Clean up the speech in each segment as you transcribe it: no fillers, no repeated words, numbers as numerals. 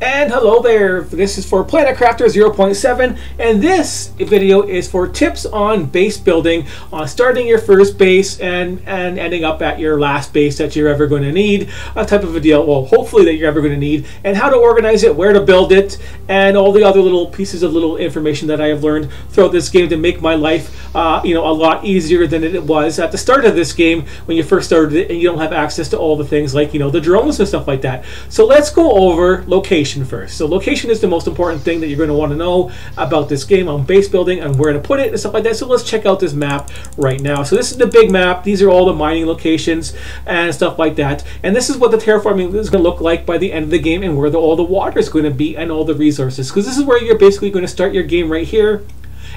And hello there, this is for Planet Crafter 0.7, and this video is for tips on base building, on starting your first base and ending up at your last base that you're ever going to need, a type of a deal, well, hopefully that you're ever going to need, and how to organize it, where to build it, and all the other little pieces of little information that I have learned throughout this game to make my life, a lot easier than it was at the start of this game when you first started it and you don't have access to all the things like, the drones and stuff like that. So let's go over location first. So location is the most important thing that you're going to want to know about this game on base building and where to put it and stuff like that. So let's check out this map right now. So this is the big map. These are all the mining locations and stuff like that. And this is what the terraforming is going to look like by the end of the game and where all the water is going to be and all the resources. Because this is where you're basically going to start your game right here.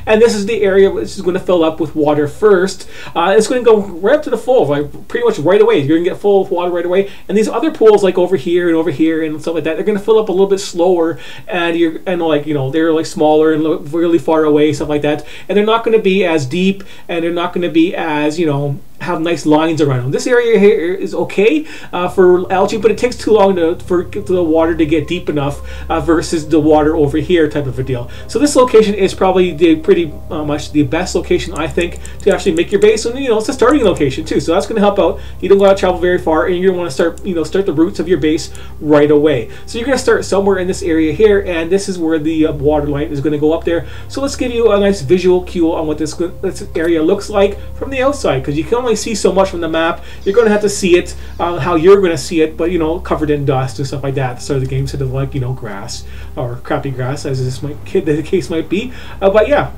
And this is the area which is going to fill up with water first. It's going to go right up to the full, like pretty much right away. You're going to get full of water right away. And these other pools, like over here and stuff like that, they're going to fill up a little bit slower. And they're like smaller and really far away, stuff like that. And they're not going to be as deep, and they're not going to be as have nice lines around them. This area here is okay for algae, but it takes too long for the water to get deep enough versus the water over here type of a deal. So this location is probably pretty much the best location, I think, to actually make your base. And it's a starting location too, so that's going to help out. You don't want to travel very far, and you're going to want to start the roots of your base right away. So you're going to start somewhere in this area here, and this is where the water line is going to go up there. So let's give you a nice visual cue on what this area looks like from the outside, because you can only see so much from the map. You're going to have to see it how you're going to see it, but covered in dust and stuff like that. So the game instead of like grass or crappy grass, as the case might be. But yeah.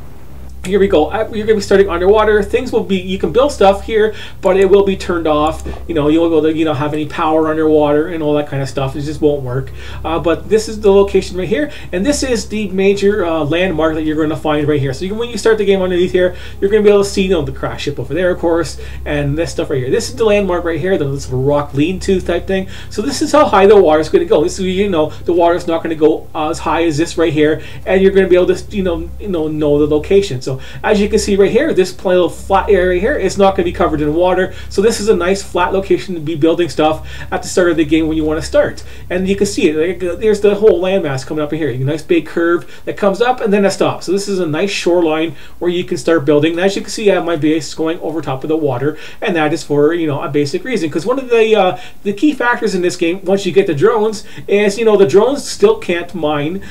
Here we go. You're going to be starting underwater. Things will be, you can build stuff here, but it will be turned off. You won't be able to, have any power underwater and all that kind of stuff. It just won't work. But this is the location right here, and this is the major landmark that you're going to find right here. So when you start the game underneath here, you're going to be able to see, the crash ship over there, of course, and this stuff right here. This is the landmark right here. This rock lean-to type thing. So this is how high the water is going to go. This is, the water is not going to go as high as this right here, and you're going to be able to, know the location. So as you can see right here, this little flat area here is not going to be covered in water. So this is a nice flat location to be building stuff at the start of the game when you want to start. And you can see it. There's the whole landmass coming up in here. A nice big curve that comes up and then it stops. So this is a nice shoreline where you can start building. And as you can see, I have my base going over top of the water, and that is for a basic reason. Because one of the key factors in this game, once you get the drones, is the drones still can't mine.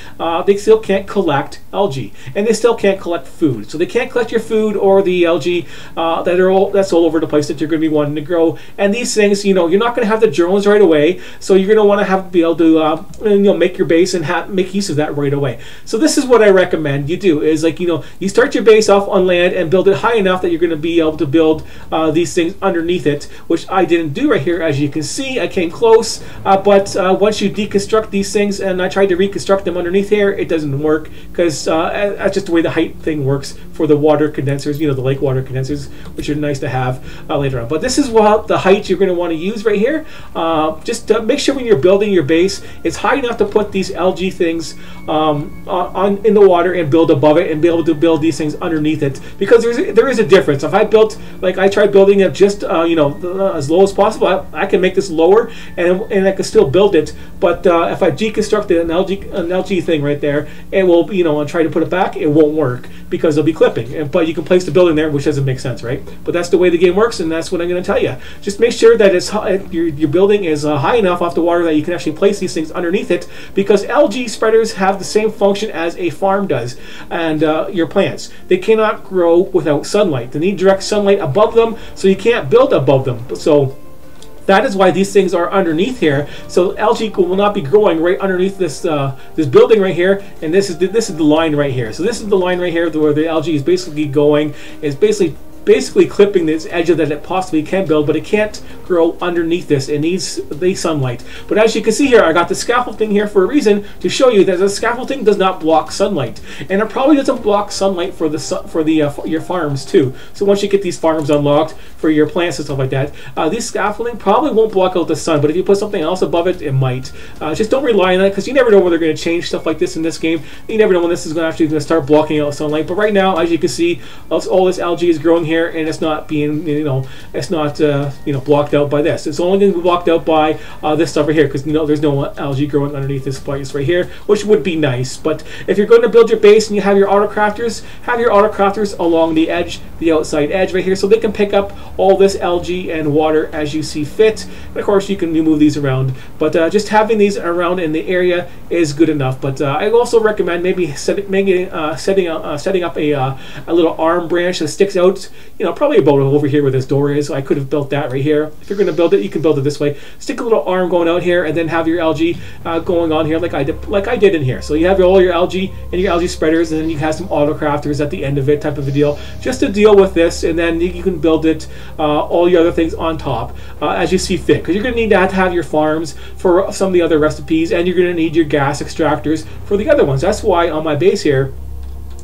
They still can't collect algae, and they still can't collect food. So they can't collect your food or the algae that's all over the place that you're going to be wanting to grow. And these things, you're not going to have the drones right away, so you're going to want to be able to make your base and make use of that right away. So this is what I recommend you do: is you start your base off on land and build it high enough that you're going to be able to build these things underneath it, which I didn't do right here. As you can see, I came close, but once you deconstruct these things, and I tried to reconstruct them underneath here, it doesn't work, because that's just the way the height thing works for the water condensers, the lake water condensers, which are nice to have later on. But this is what the height you're going to want to use right here. Just to make sure when you're building your base, it's high enough to put these algae things in the water and build above it, and be able to build these things underneath it. Because there is a difference. If I built, I tried building it just as low as possible, I can make this lower and I can still build it. But if I deconstruct an algae thing right there, it will, and try to put it back, it won't work because it'll be clipping. But you can place the building there, which doesn't make sense, right? But that's the way the game works, and that's what I'm going to tell you. Just make sure that it's your building is high enough off the water that you can actually place these things underneath it, because algae spreaders have the same function as a farm does, and your plants. They cannot grow without sunlight. They need direct sunlight above them, so you can't build above them. So that is why these things are underneath here. So algae will not be growing right underneath this building right here. And this is the line right here. So this is the line right here where the algae is basically going. It's basically clipping this edge of that it possibly can build, but it can't grow underneath this. It needs the sunlight. But as you can see here, I got the scaffolding here for a reason, to show you that the scaffolding does not block sunlight, and it probably doesn't block sunlight for your farms too. So once you get these farms unlocked for your plants and stuff like that, these scaffolding probably won't block out the sun. But if you put something else above it, it might. Just don't rely on it, because you never know when they're going to change stuff like this in this game. You never know when this is actually going to start blocking out sunlight. But right now, as you can see, all this algae is growing here. here, and it's not being, it's not blocked out by this. It's only going to be blocked out by this stuff right here, because there's no algae growing underneath this place right here, which would be nice. But if you're going to build your base and you have your auto crafters, have your auto crafters along the edge, the outside edge right here, so they can pick up all this algae and water as you see fit. And of course, you can move these around, but just having these around in the area is good enough. But I also recommend maybe setting up a little arm branch that sticks out, probably about over here where this door is. So I could have built that right here. If you're going to build it, you can build it this way. Stick a little arm going out here, and then have your algae going on here like I did in here. So you have all your algae and your algae spreaders, and then you have some auto crafters at the end of it, type of a deal, just to deal with this. And then you can build it, all your other things on top as you see fit, because you're going to need to have your farms for some of the other recipes, and you're going to need your gas extractors for the other ones. That's why on my base here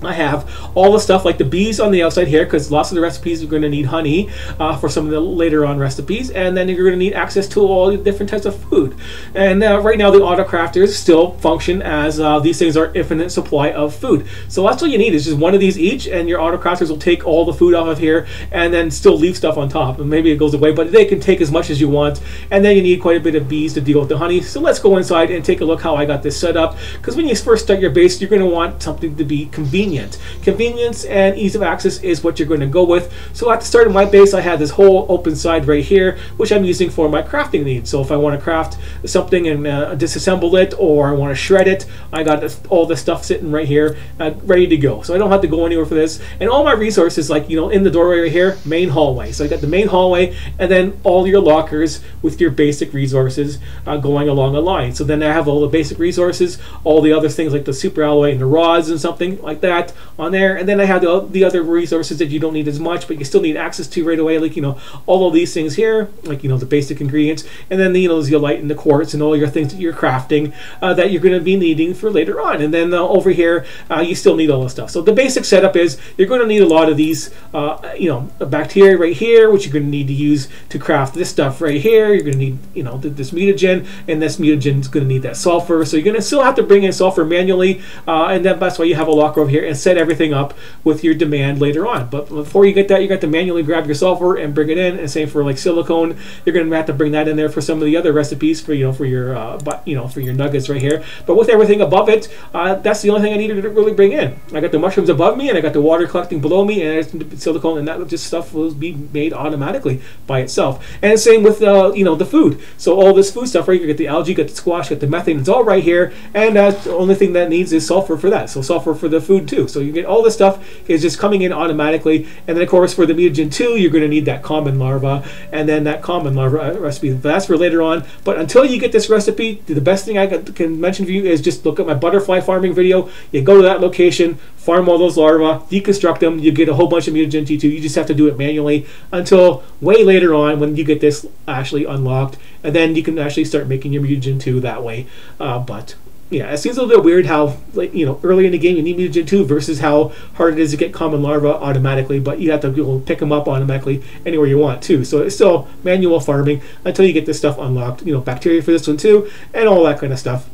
I have all the stuff like the bees on the outside here, because lots of the recipes are going to need honey for some of the later on recipes, and then you're going to need access to all the different types of food. And right now the auto crafters still function as these things are infinite supply of food. So that's all you need is just one of these each, and your auto crafters will take all the food off of here and then still leave stuff on top. And maybe it goes away, but they can take as much as you want. And then you need quite a bit of bees to deal with the honey. So let's go inside and take a look how I got this set up, because when you first start your base, you're going to want something to be convenient. Convenience and ease of access is what you're going to go with. So at the start of my base, I had this whole open side right here, which I'm using for my crafting needs. So if I want to craft something and disassemble it, or I want to shred it, I got all this stuff sitting right here, ready to go. So I don't have to go anywhere for this. And all my resources, like in the doorway right here, main hallway. So I got the main hallway, and then all your lockers with your basic resources going along a line. So then I have all the basic resources, all the other things like the super alloy and the rods and something like that on there. And then I have the other resources that you don't need as much, but you still need access to right away, like all of these things here, like the basic ingredients, and then the zeolite and the quartz and all your things that you're crafting that you're going to be needing for later on. And then over here you still need all this stuff. So the basic setup is you're going to need a lot of these bacteria right here, which you're going to need to use to craft this stuff right here. You're going to need this mutagen, and this mutagen is going to need that sulfur. So you're going to still have to bring in sulfur manually, and then that's why you have a locker over here and set everything up with your demand later on. But before you get that, you got to manually grab your sulfur and bring it in. And same for like silicone, you're going to have to bring that in there for some of the other recipes for for your nuggets right here. But with everything above it, that's the only thing I needed to really bring in. I got the mushrooms above me, and I got the water collecting below me, and silicone, and that just stuff will be made automatically by itself. And same with the food. So all this food stuff right here, you get the algae, get the squash, get the methane, it's all right here. And the only thing that needs is sulfur for that. So sulfur for the food too. So you get all this stuff is just coming in automatically. And then of course for the mutagen 2, you're going to need that common larva, and then that common larva recipe, that's for later on. But until you get this recipe, the best thing I can mention for you is just look at my butterfly farming video. You go to that location, farm all those larvae, deconstruct them, you get a whole bunch of mutagen T2. You just have to do it manually until way later on when you get this actually unlocked, and then you can actually start making your mutagen 2 that way. But yeah, it seems a little bit weird how, early in the game you need mutagen 2 versus how hard it is to get common larvae automatically, but you have to pick them up automatically anywhere you want too. So it's still manual farming until you get this stuff unlocked. Bacteria for this one too, and all that kind of stuff.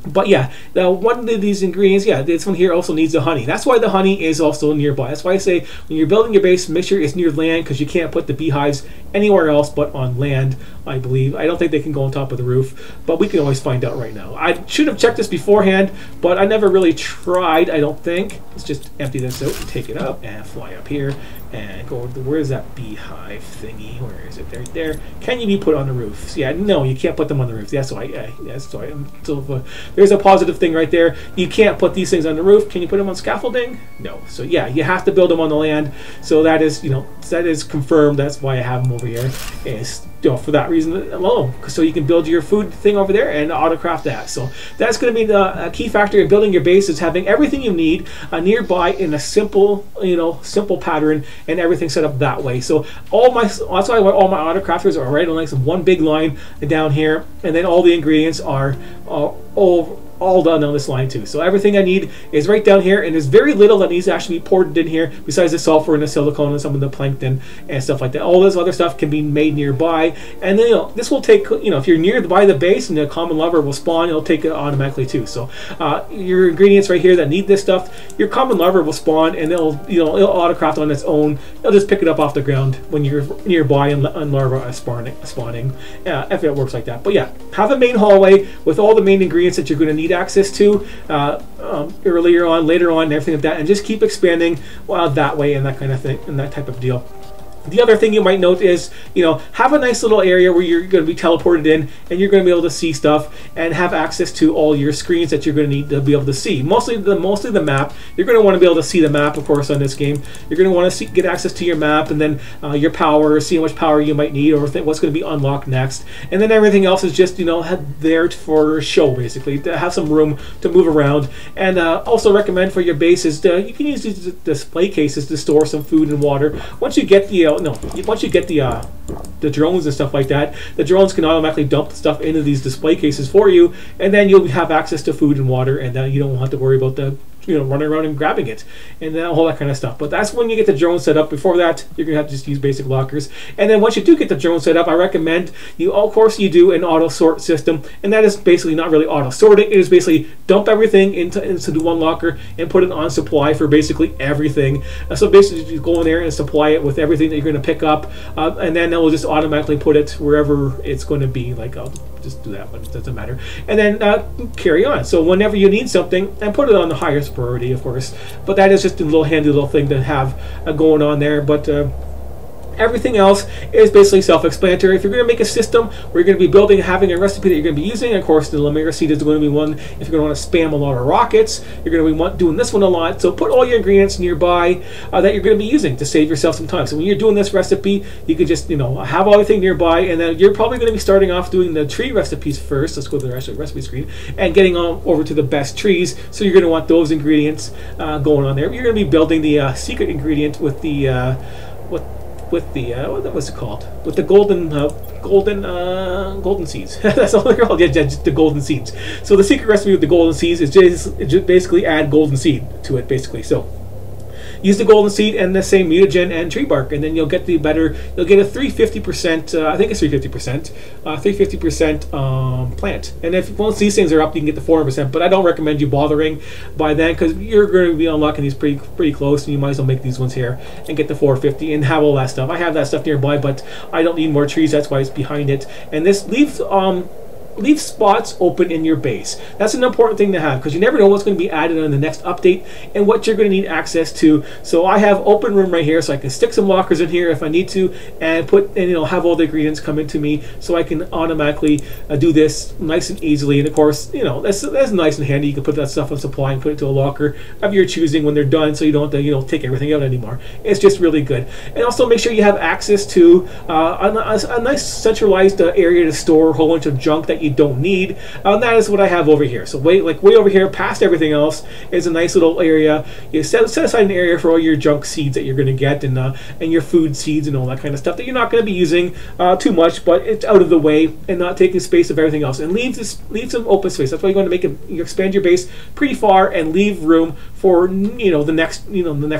But yeah, one of these ingredients, this one here also needs the honey. That's why the honey is also nearby. That's why I say when you're building your base, make sure it's near land, because you can't put the beehives anywhere else but on land, I believe. I don't think they can go on top of the roof, but we can always find out right now. I should have checked this beforehand, but I never really tried, I don't think. Let's just empty this out and take it up and fly up here and go over to, where's that beehive thingy? Where is it? Right there. Can you be put on the roof? Yeah, no, you can't put them on the roof. That's why. So there's a positive thing right there. You can't put these things on the roof. Can you put them on scaffolding? No. So yeah, you have to build them on the land. So that is, that is confirmed. That's why I have them over here. Is for that reason alone, so you can build your food thing over there and autocraft that. So that's going to be the key factor in building your base, is having everything you need nearby in a simple, simple pattern, and everything set up that way. So that's why all my autocrafters are right on like one big line down here, and then all the ingredients are all all done on this line too. So everything I need is right down here, and there's very little that needs to actually be poured in here besides the sulfur and the silicone and some of the plankton and stuff like that. All this other stuff can be made nearby, and then this will take, if you're nearby the base and the common larva will spawn, it'll take it automatically too. So your ingredients right here that need this stuff, your common larva will spawn, and it'll autocraft on its own. It'll just pick it up off the ground when you're nearby and larva are spawning, if it works like that. But yeah, have a main hallway with all the main ingredients that you're going to need access to later on, and everything like that, and just keep expanding that way and that kind of thing and that type of deal. The other thing you might note is, have a nice little area where you're going to be teleported in, and you're going to be able to see stuff and have access to all your screens that you're going to need to be able to see. Mostly the map. You're going to want to be able to see the map, of course, on this game. You're going to want to get access to your map, and then your power, see how much power you might need, or what's going to be unlocked next. And then everything else is just, there for show, basically, to have some room to move around. And also recommend for your bases, you can use these display cases to store some food and water. Once you get the drones and stuff like that, the drones can automatically dump stuff into these display cases for you, and then you'll have access to food and water, and you don't have to worry about running around and grabbing it and all that kind of stuff. But that's when you get the drone set up. Before that, you're gonna have to just use basic lockers. And then once you do get the drone set up, I recommend you do an auto sort system, and that is basically not really auto sorting. It is basically dump everything into the one locker and put it on supply for basically everything. So basically, you go in there and supply it with everything that you're going to pick up, and then it will just automatically put it wherever it's going to be. Like, I'll just do that, but it doesn't matter. And then carry on. So whenever you need something, and put it on the highest priority, of course. But that is just a little handy little thing to have going on there. But everything else is basically self-explanatory. If you're going to make a system where you're going to be building, having a recipe that you're going to be using, of course, the Lemire seed is going to be one. If you're going to want to spam a lot of rockets, you're going to be doing this one a lot. So put all your ingredients nearby that you're going to be using to save yourself some time. So when you're doing this recipe, you can just, have everything nearby, and then you're probably going to be starting off doing the tree recipes first. Let's go to the recipe screen and getting on over to the best trees. So you're going to want those ingredients going on there. You're going to be building the secret ingredient with the what was it called? With the golden seeds. That's all they're called. Yeah, just the golden seeds. So the secret recipe with the golden seeds is just basically add golden seed to it, basically. So use the golden seed and the same mutagen and tree bark, and then you'll get you'll get a 350%, I think it's 350% plant. And if once these things are up, you can get the 400%, but I don't recommend you bothering by then, because you're going to be unlocking these pretty close, and you might as well make these ones here and get the 450 and have all that stuff. I have that stuff nearby, but I don't need more trees, that's why it's behind it. And this leaves leave spots open in your base. That's an important thing to have, because you never know what's going to be added on the next update and what you're going to need access to. So I have open room right here, so I can stick some lockers in here if I need to, and have all the ingredients come into me, so I can automatically do this nice and easily. And of course, that's nice and handy. You can put that stuff on supply and put it to a locker of your choosing when they're done, so you don't have to take everything out anymore. It's just really good. And also make sure you have access to a nice centralized area to store a whole bunch of junk that you don't need. That is what I have over here. So way over here, past everything else, is a nice little area. You set aside an area for all your junk seeds that you're going to get, and your food seeds and all that kind of stuff that you're not going to be using too much, but it's out of the way and not taking space of everything else. And leave some open space. That's why you want to you expand your base pretty far and leave room for the next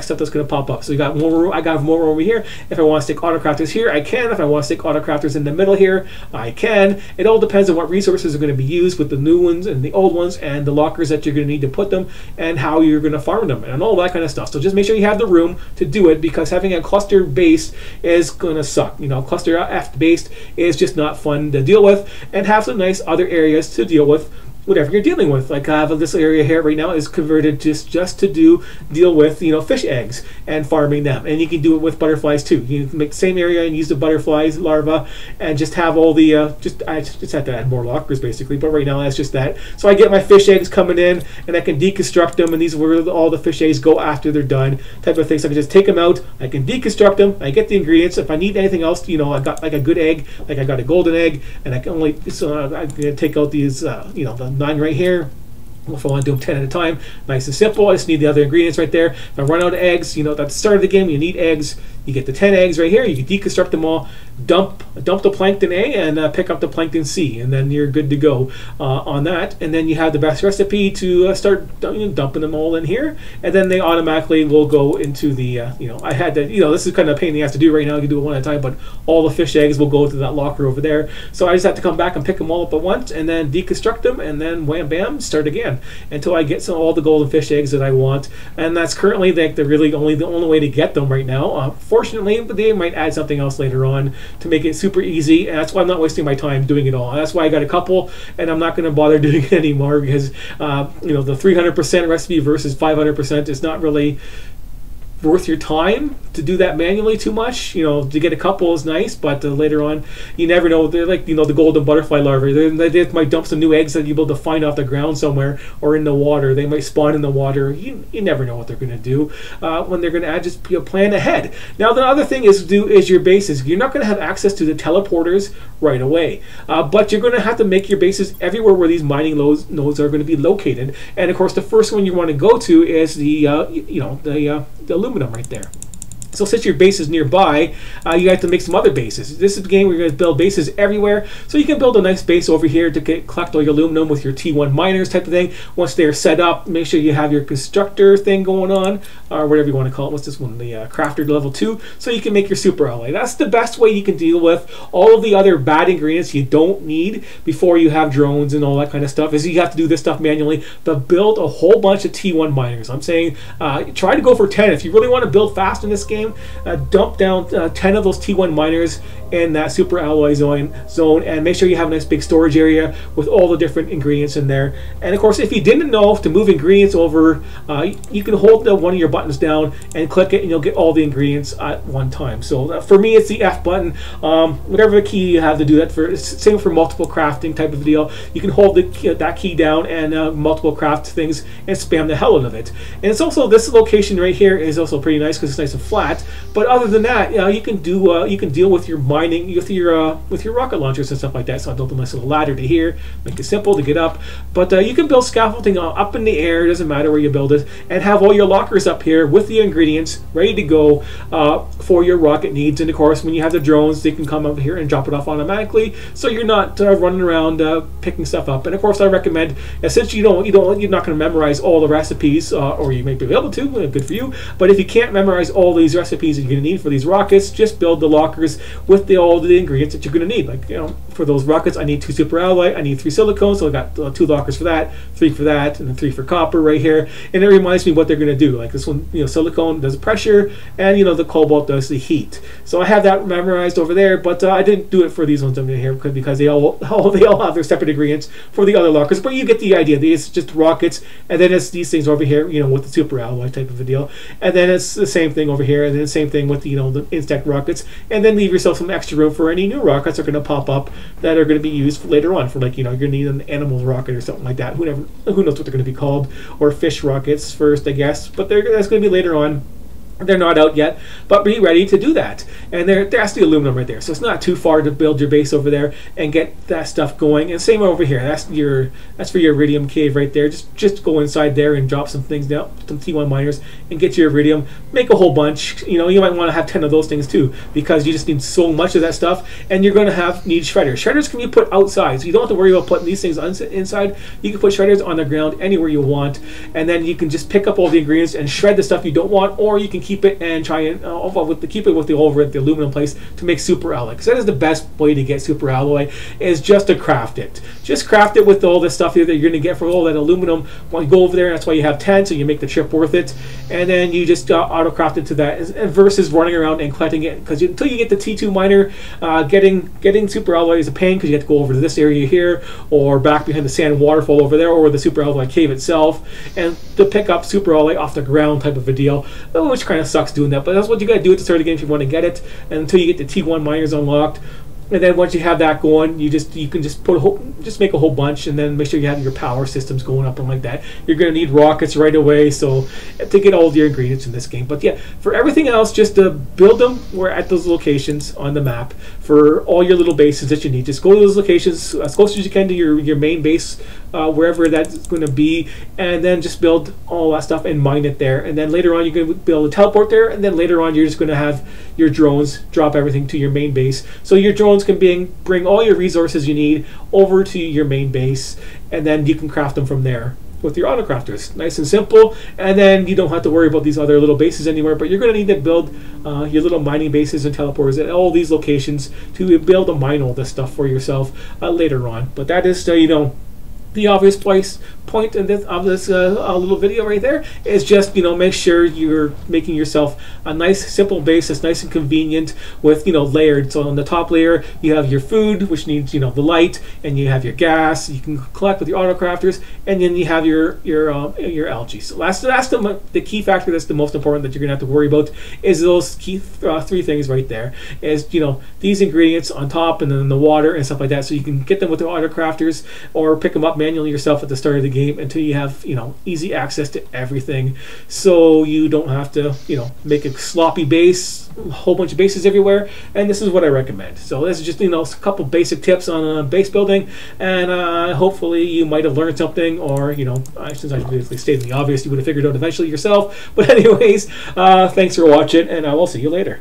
stuff that's going to pop up. So you got more room. I got more room over here. If I want to stick autocrafters here, I can. If I want to stick autocrafters in the middle here, I can. It all depends on what resources are going to be used with the new ones and the old ones, and the lockers that you're going to need to put them, and how you're going to farm them, and all that kind of stuff. So just make sure you have the room to do it, because having a cluster base is going to suck. Cluster F based is just not fun to deal with, and have some nice other areas to deal with whatever you're dealing with. Like I have this area here right now is converted just to deal with fish eggs and farming them, and you can do it with butterflies too. You can make the same area and use the butterflies larva, and just have all the I just have to add more lockers basically, but right now that's just that. So I get my fish eggs coming in, and I can deconstruct them, and these are where all the fish eggs go after they're done, type of thing. So I can just take them out, I can deconstruct them, I get the ingredients. If I need anything else, I got like a good egg, like I got a golden egg, and I can only I can take out these the 9 right here, If I want to do them 10 at a time, nice and simple. I just need the other ingredients right there. If I run out of eggs, you know, at the start of the game, you need eggs. You get the 10 eggs right here. You can deconstruct them all, dump the plankton A, and pick up the plankton C, and then you're good to go on that. And then you have the best recipe to start dumping them all in here, and then they automatically will go into the, I had to, this is kind of a pain in the ass to do right now. You can do it one at a time, but all the fish eggs will go to that locker over there. So I just have to come back and pick them all up at once, and then deconstruct them, and then wham bam, start again until I get all the golden fish eggs that I want. And that's currently the only way to get them right now. Fortunately, but they might add something else later on to make it super easy, and that's why I'm not wasting my time doing it all. That's why I got a couple, and I'm not going to bother doing it anymore, because the 300% recipe versus 500% is not really worth your time to do that manually too much. To get a couple is nice, but later on, you never know. They're like, the golden butterfly larvae. They might dump some new eggs that you'll be able to find off the ground somewhere or in the water. They might spawn in the water. You never know what they're going to do when they're going to add. Just plan ahead. Now, the other thing is your bases. You're not going to have access to the teleporters right away, but you're going to have to make your bases everywhere where these mining nodes are going to be located. And of course, the first one you want to go to is the aluminum right there. So since your base is nearby, you have to make some other bases. This is a game where you're going to build bases everywhere. So you can build a nice base over here to collect all your aluminum with your T1 miners type of thing. Once they're set up, make sure you have your constructor thing going on, or whatever you want to call it. What's this one? The crafter level 2. So you can make your super alloy. That's the best way you can deal with all of the other bad ingredients you don't need before you have drones and all that kind of stuff, is you have to do this stuff manually, but build a whole bunch of T1 miners. I'm saying try to go for 10. If you really want to build fast in this game, dump down 10 of those T1 miners in that super alloy zone, and make sure you have a nice big storage area with all the different ingredients in there. And of course, if you didn't know to move ingredients over, you can hold one of your buttons down and click it, and you'll get all the ingredients at one time. So for me, it's the F button. Whatever the key you have to do that for. Same for multiple crafting type of deal. You can hold that key down and multiple craft things and spam the hell out of it. And it's also, this location right here is also pretty nice because it's nice and flat. But other than that, you can deal with your mining with your rocket launchers and stuff like that. So I built a nice little ladder to here, make it simple to get up. But you can build scaffolding up in the air. It doesn't matter where you build it, and have all your lockers up here with the ingredients ready to go for your rocket needs. And of course, when you have the drones, they can come up here and drop it off automatically, so you're not running around picking stuff up. And of course, I recommend, since you're not going to memorize all the recipes, or you may be able to, good for you. But if you can't memorize all these recipes that you're going to need for these rockets, just build the lockers with all the ingredients that you're going to need. Like, for those rockets, I need 2 super alloy, I need 3 silicone, so I got 2 lockers for that, 3 for that, and then 3 for copper right here. And it reminds me what they're going to do. Like this one, silicone does pressure, and the cobalt does the heat. So I have that memorized over there, but I didn't do it for these ones over here because they all have their separate ingredients for the other lockers. But you get the idea. These just rockets, and then it's these things over here, with the super alloy type of a deal. And then it's the same thing over here, and then the same thing with the insect rockets. And then leave yourself some extra room for any new rockets that are going to pop up that are going to be used later on. For you're going to need an animal rocket or something like that. Who knows what they're going to be called, or fish rockets first, I guess. But that's going to be later on. They're not out yet, but be ready to do that. And that's the aluminum right there. So it's not too far to build your base over there and get that stuff going. And same over here. That's for your iridium cave right there. Just go inside there and drop some things down, some T1 miners, and get your iridium. Make a whole bunch. You might want to have 10 of those things too, because you just need so much of that stuff. And you're going to need shredders. Shredders can be put outside, so you don't have to worry about putting these things inside. You can put shredders on the ground anywhere you want, and then you can just pick up all the ingredients and shred the stuff you don't want, or you can keep it and try and keep it with the aluminum place to make super alloy. Because that is the best way to get super alloy, is just to craft it. Just craft it with all the stuff that you're going to get for all that aluminum. When you go over there, that's why you have 10, so you make the trip worth it. And then you just auto craft it to that, versus running around and collecting it. Because until you get the T2 miner, getting super alloy is a pain, because you have to go over to this area here, or back behind the sand waterfall over there, or the super alloy cave itself, and to pick up super alloy off the ground type of a deal, which kind of sucks doing that. But that's what you got to do at the start of the game if you want to get it, and until you get the T1 miners unlocked. And then once you have that going, you can just make a whole bunch, and then make sure you have your power systems going up and like that. You're going to need rockets right away, so to get all of your ingredients in this game. But yeah, for everything else, just to build them, we're at those locations on the map for all your little bases that you need. Just go to those locations as close as you can to your main base wherever that's going to be, and then just build all that stuff and mine it there. And then later on, you're going to be able to teleport there, and then later on, you're just going to have your drones drop everything to your main base. So your drones can bring all your resources you need over to your main base, and then you can craft them from there with your auto crafters. Nice and simple, and then you don't have to worry about these other little bases anymore, but you're going to need to build your little mining bases and teleporters at all these locations to be able to mine all this stuff for yourself later on. But that is, the obvious point in this, of this little video right there is just, make sure you're making yourself a nice simple base that's nice and convenient with, layered. So on the top layer you have your food, which needs, the light, and you have your gas you can collect with your auto crafters, and then you have your algae. So that's the key factor that's the most important that you're gonna have to worry about, is those key three things right there, is these ingredients on top, and then the water and stuff like that, so you can get them with the auto crafters or pick them up manually yourself at the start of the game until you have easy access to everything, so you don't have to make a sloppy base, a whole bunch of bases everywhere. And this is what I recommend. So this is just a couple basic tips on base building, and hopefully you might have learned something, or since I basically stated the obvious, you would have figured out eventually yourself. But anyways, thanks for watching, and I will see you later.